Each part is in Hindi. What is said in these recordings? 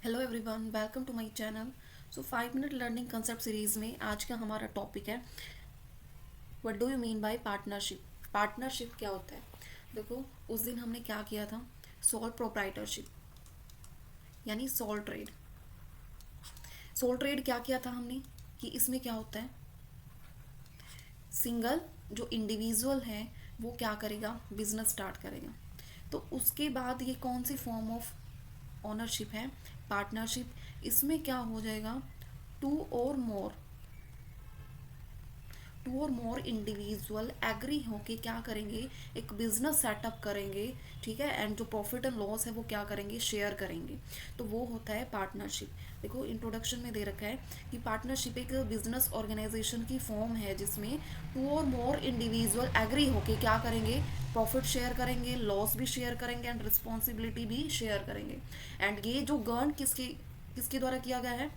Hello everyone, welcome to my channel. 5 minute learning concept series में आज का हमारा टॉपिक है what do you mean by partnership. Partnership क्या होता है? देखो, उस दिन हमने क्या किया था, सोल प्रोप्राइटरशिप यानी सोल ट्रेड। सोल ट्रेड क्या किया था हमने कि इसमें क्या होता है, सिंगल जो इंडिविजुअल है वो क्या करेगा, बिजनेस स्टार्ट करेगा। तो उसके बाद ये कौन सी फॉर्म ऑफ ओनरशिप है, पार्टनरशिप। इसमें क्या हो जाएगा, टू और मोर टू और मोर इंडिविजुअल एग्री होके क्या करेंगे, एक बिजनेस सेटअप करेंगे। ठीक है, एंड जो प्रॉफिट एंड लॉस है वो क्या करेंगे, शेयर करेंगे। तो वो होता है पार्टनरशिप। देखो, इंट्रोडक्शन में दे रखा है कि पार्टनरशिप एक बिजनेस ऑर्गेनाइजेशन की फॉर्म है जिसमें टू और मोर इंडिविजुअल एग्री होके क्या करेंगे, प्रॉफिट शेयर करेंगे, लॉस भी शेयर करेंगे एंड रिस्पॉन्सिबिलिटी भी शेयर करेंगे। एंड ये जो गवर्न किसके किसके द्वारा किया गया है,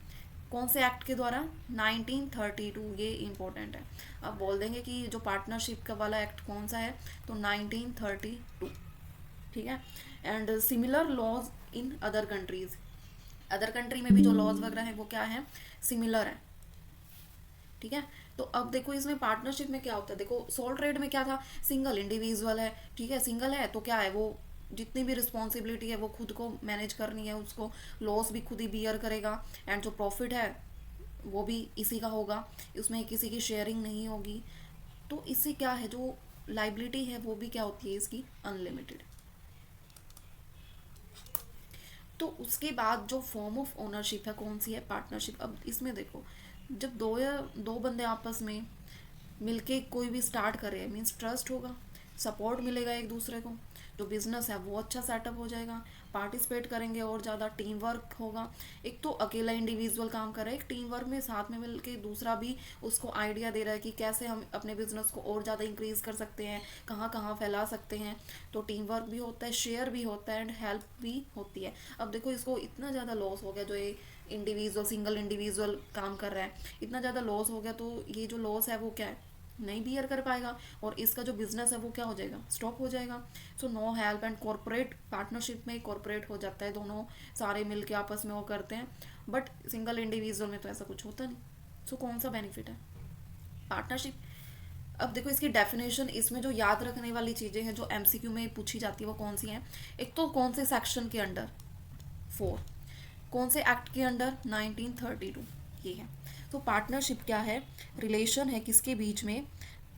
कौन से एक्ट के द्वारा, 1932। ये इम्पोर्टेंट है। अब बोल देंगे कि जो पार्टनरशिप का वाला एक्ट कौन सा है, तो 1932। ठीक है, and similar laws in other countries. Other country में भी जो लॉज वगैरह है वो क्या है, सिमिलर है। ठीक है, तो अब देखो इसमें पार्टनरशिप में क्या होता है। देखो, सोल ट्रेड में क्या था, सिंगल इंडिविजुअल है। ठीक है, सिंगल है तो क्या है, वो जितनी भी रिस्पॉन्सिबिलिटी है वो खुद को मैनेज करनी है, उसको लॉस भी खुद ही बियर करेगा, एंड जो प्रॉफिट है वो भी इसी का होगा, उसमें किसी की शेयरिंग नहीं होगी। तो इससे क्या है, जो लाइबिलिटी है वो भी क्या होती है इसकी, अनलिमिटेड। तो उसके बाद जो फॉर्म ऑफ ओनरशिप है कौन सी है, पार्टनरशिप। अब इसमें देखो, जब दो बंदे आपस में मिलके कोई भी स्टार्ट करे, मीन्स ट्रस्ट होगा, सपोर्ट मिलेगा एक दूसरे को, जो बिजनेस है वो अच्छा सेटअप हो जाएगा, पार्टिसिपेट करेंगे और ज़्यादा टीम वर्क होगा। एक तो अकेला इंडिविजुअल काम कर रहा है, एक टीम वर्क में साथ में मिलके दूसरा भी उसको आइडिया दे रहा है कि कैसे हम अपने बिजनेस को और ज़्यादा इंक्रीज कर सकते हैं, कहाँ कहाँ फैला सकते हैं। तो टीम वर्क भी होता है, शेयर भी होता है एंड हेल्प भी होती है। अब देखो, इसको इतना ज़्यादा लॉस हो गया, जो ये इंडिविजुअल सिंगल इंडिविजुअल काम कर रहा है, इतना ज़्यादा लॉस हो गया, तो ये जो लॉस है वो क्या है, नहीं बियर कर पाएगा, और इसका जो बिजनेस है वो क्या हो जाएगा, स्टॉप हो जाएगा। So no help and corporate partnership में कॉर्पोरेट हो जाता है, दोनों सारे मिलके आपस में वो करते हैं। बट सिंगल इंडिविजुअल में तो ऐसा कुछ होता नहीं। सो कौन सा बेनिफिट है, पार्टनरशिप। अब देखो, इसकी डेफिनेशन, इसमें जो याद रखने वाली चीज़ें हैं जो एमसीक्यू में पूछी जाती है वो कौन सी हैं। एक तो कौन से सेक्शन के अंडर, 4, कौन से एक्ट के अंडर, 1932। ये है। तो पार्टनरशिप क्या है, रिलेशन है किसके बीच में,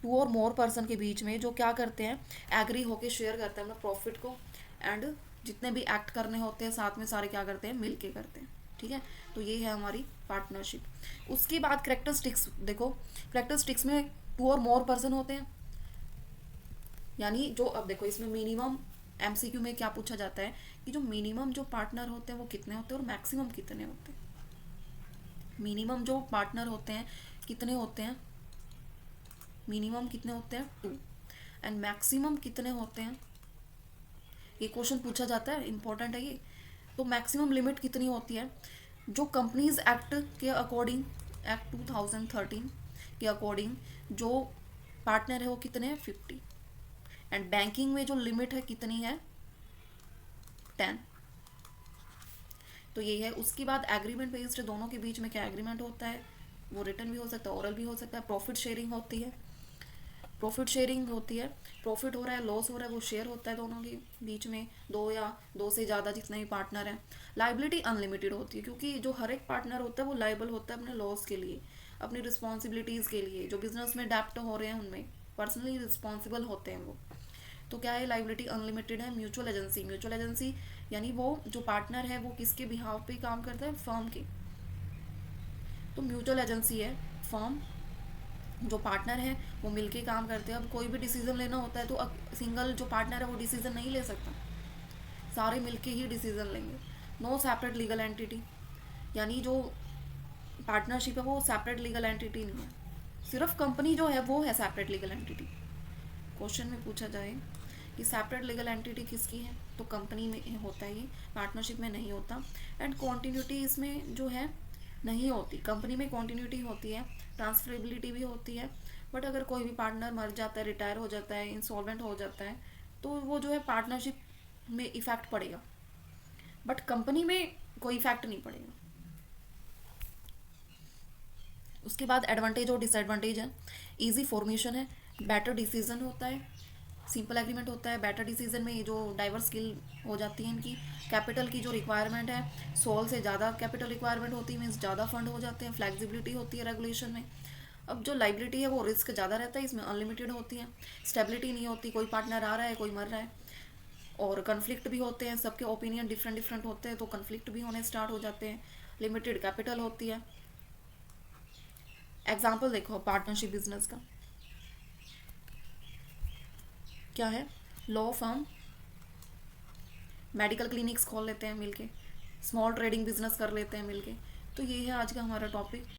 टू और मोर पर्सन के बीच में, जो क्या करते हैं, एग्री होके शेयर करते हैं अपने प्रॉफिट को, एंड जितने भी एक्ट करने होते हैं साथ में सारे क्या करते हैं, मिल के करते हैं। ठीक है, तो ये है हमारी पार्टनरशिप। उसके बाद करेक्टरिस्टिक्स देखो, करेक्टरिस्टिक्स में टू और मोर पर्सन होते हैं, यानी जो, अब देखो इसमें मिनिमम, एमसीक्यू में क्या पूछा जाता है कि जो मिनिमम जो पार्टनर होते हैं वो कितने होते हैं और मैक्सिमम कितने होते हैं। मिनिमम जो पार्टनर होते हैं कितने होते हैं, मिनिमम कितने होते हैं, 2, एंड मैक्सिमम कितने होते हैं, ये क्वेश्चन पूछा जाता है, इंपॉर्टेंट है ये। तो मैक्सिमम लिमिट कितनी होती है, जो कंपनीज एक्ट के अकॉर्डिंग, एक्ट 2013 के अकॉर्डिंग जो पार्टनर है वो कितने हैं, 50। एंड बैंकिंग में जो लिमिट है कितनी है, 10। तो ये है। उसके बाद एग्रीमेंट बेस्ड, दोनों के बीच में क्या एग्रीमेंट होता है, वो रिटर्न भी हो सकता है, ओरल भी हो सकता है। प्रॉफिट शेयरिंग होती है, प्रॉफिट शेयरिंग होती है, प्रॉफिट हो रहा है, लॉस हो रहा है, वो शेयर होता है दोनों के बीच में, दो या दो से ज़्यादा जितने भी पार्टनर हैं। लाइबिलिटी अनलिमिटेड होती है, क्योंकि जो हर एक पार्टनर होता है वो लाइबल होता है अपने लॉस के लिए, अपनी रिस्पॉन्सिबिलिटीज़ के लिए, जो बिजनेस में डेप्ट हो रहे हैं उनमें पर्सनली रिस्पॉन्सिबल होते हैं वो। तो क्या है, लाइबिलिटी अनलिमिटेड है। म्यूचुअल एजेंसी, म्यूचुअल एजेंसी यानी वो जो पार्टनर है वो किसके बिहाव पे काम करता है, फर्म के। तो म्यूचुअल एजेंसी है, फर्म, जो पार्टनर है वो मिलके काम करते हैं। अब कोई भी डिसीजन लेना होता है तो सिंगल जो पार्टनर है वो डिसीजन नहीं ले सकता, सारे मिलके ही डिसीजन लेंगे। नो सेपरेट लीगल एंटिटी, यानी जो पार्टनरशिप है वो सेपरेट लीगल एंटिटी नहीं है, सिर्फ कंपनी जो है वो है सेपरेट लीगल एंटिटी। क्वेश्चन में पूछा जाए कि सेपरेट लीगल एंटिटी किसकी है, तो कंपनी में होता है ये, पार्टनरशिप में नहीं होता। एंड कॉन्टीन्यूटी इसमें जो है नहीं होती, कंपनी में कॉन्टीन्यूटी होती है, ट्रांसफरेबिलिटी भी होती है। बट अगर कोई भी पार्टनर मर जाता है, रिटायर हो जाता है, इंसॉल्वेंट हो जाता है, तो वो जो है पार्टनरशिप में इफेक्ट पड़ेगा। बट कंपनी में कोई इफेक्ट नहीं पड़ेगा। उसके बाद एडवांटेज और डिसएडवांटेज है। इजी फॉर्मेशन है, बेटर डिसीजन होता है, सिंपल एग्रीमेंट होता है। बेटर डिसीजन में ये जो डाइवर्स स्किल हो जाती है इनकी। कैपिटल की जो रिक्वायरमेंट है, 100 से ज़्यादा कैपिटल रिक्वायरमेंट होती है, मीन्स ज़्यादा फंड हो जाते हैं। फ्लैक्सिबिलिटी होती है रेगुलेशन में। अब जो लाइबिलिटी है वो रिस्क ज़्यादा रहता है, इसमें अनलिमिटेड होती है। स्टेबिलिटी नहीं होती, कोई पार्टनर आ रहा है कोई मर रहा है। और कन्फ्लिक्ट भी होते हैं, सबके ओपिनियन डिफरेंट डिफरेंट होते हैं तो कन्फ्लिक्ट भी होने स्टार्ट हो जाते हैं। लिमिटेड कैपिटल होती है। एग्जाम्पल देखो पार्टनरशिप बिजनेस का क्या है। लॉ फर्म, मेडिकल क्लिनिक्स खोल लेते हैं मिलके, स्मॉल ट्रेडिंग बिजनेस कर लेते हैं मिलके। तो ये है आज का हमारा टॉपिक।